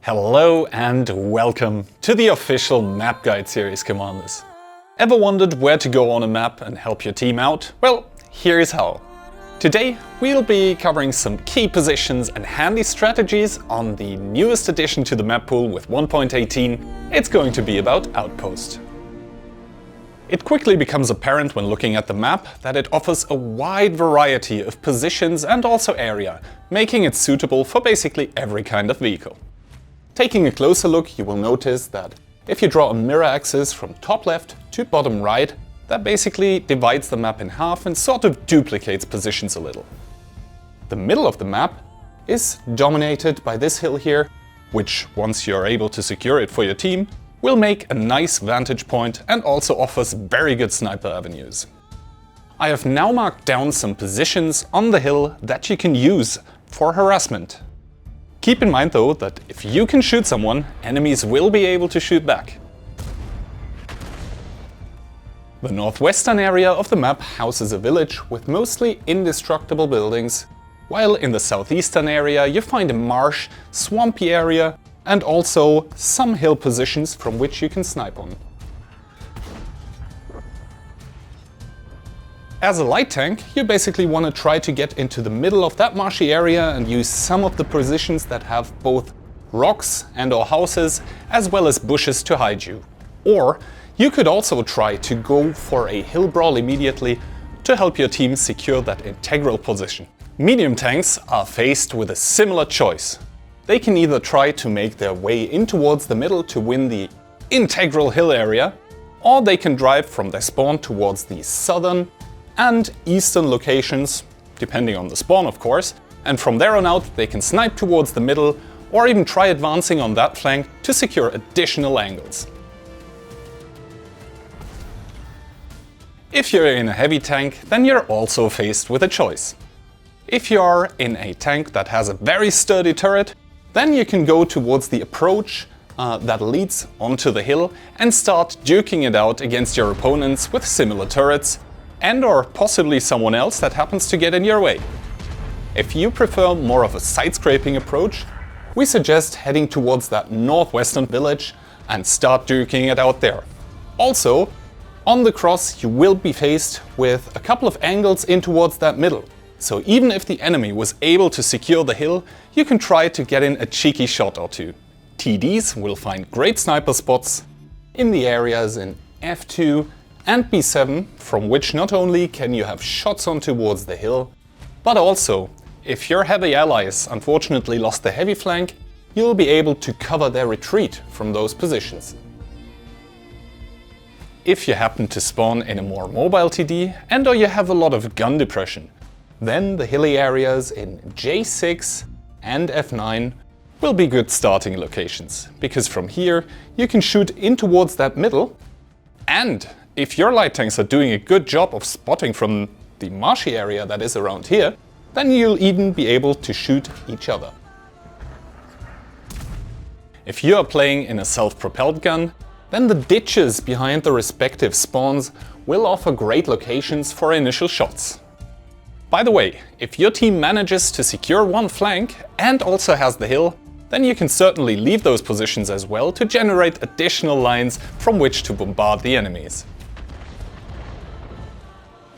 Hello and welcome to the official map guide series, Commanders. Ever wondered where to go on a map and help your team out? Well, here's how. Today we'll be covering some key positions and handy strategies on the newest addition to the map pool with 1.18. It's going to be about Outpost. It quickly becomes apparent when looking at the map that it offers a wide variety of positions and also area, making it suitable for basically every kind of vehicle. Taking a closer look, you will notice that if you draw a mirror axis from top left to bottom right, that basically divides the map in half and sort of duplicates positions a little. The middle of the map is dominated by this hill here, which, once you're able to secure it for your team, will make a nice vantage point and also offers very good sniper avenues. I have now marked down some positions on the hill that you can use for harassment. Keep in mind though that if you can shoot someone, enemies will be able to shoot back. The northwestern area of the map houses a village with mostly indestructible buildings, while in the southeastern area you find a marsh, swampy area and also some hill positions from which you can snipe on. As a light tank, you basically want to try to get into the middle of that marshy area and use some of the positions that have both rocks and/or houses as well as bushes to hide you. Or you could also try to go for a hill brawl immediately to help your team secure that integral position. Medium tanks are faced with a similar choice. They can either try to make their way in towards the middle to win the integral hill area, or they can drive from their spawn towards the southern and eastern locations, depending on the spawn of course, and from there on out they can snipe towards the middle or even try advancing on that flank to secure additional angles. If you're in a heavy tank, then you're also faced with a choice. If you're in a tank that has a very sturdy turret, then you can go towards the approach that leads onto the hill and start duking it out against your opponents with similar turrets, and/or possibly someone else that happens to get in your way. If you prefer more of a side-scraping approach, we suggest heading towards that northwestern village and start duking it out there. Also, on the cross you will be faced with a couple of angles in towards that middle. So even if the enemy was able to secure the hill, you can try to get in a cheeky shot or two. TDs will find great sniper spots in the areas in F2 and B7, from which not only can you have shots on towards the hill, but also, if your heavy allies unfortunately lost the heavy flank, you'll be able to cover their retreat from those positions. If you happen to spawn in a more mobile TD and/or you have a lot of gun depression, then the hilly areas in J6 and F9 will be good starting locations, because from here you can shoot in towards that middle, and if your light tanks are doing a good job of spotting from the marshy area that is around here, then you'll even be able to shoot each other. If you are playing in a self-propelled gun, then the ditches behind the respective spawns will offer great locations for initial shots. By the way, if your team manages to secure one flank and also has the hill, then you can certainly leave those positions as well to generate additional lines from which to bombard the enemies.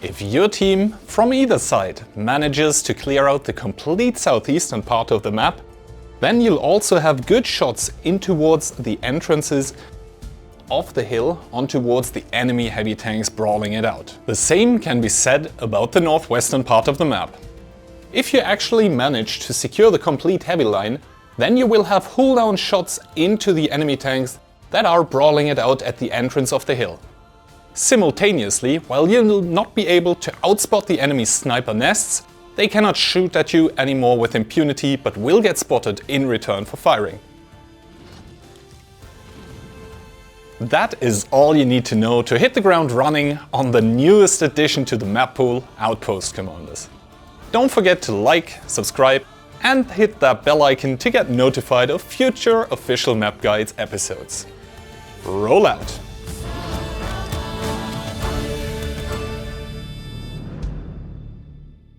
If your team, from either side, manages to clear out the complete southeastern part of the map, then you'll also have good shots in towards the entrances of the hill on towards the enemy heavy tanks brawling it out. The same can be said about the northwestern part of the map. If you actually manage to secure the complete heavy line, then you will have hull-down shots into the enemy tanks that are brawling it out at the entrance of the hill. Simultaneously, while you will not be able to outspot the enemy's sniper nests, they cannot shoot at you anymore with impunity, but will get spotted in return for firing. That is all you need to know to hit the ground running on the newest addition to the map pool, Outpost, Commanders. Don't forget to like, subscribe and hit that bell icon to get notified of future official map guides episodes. Roll out!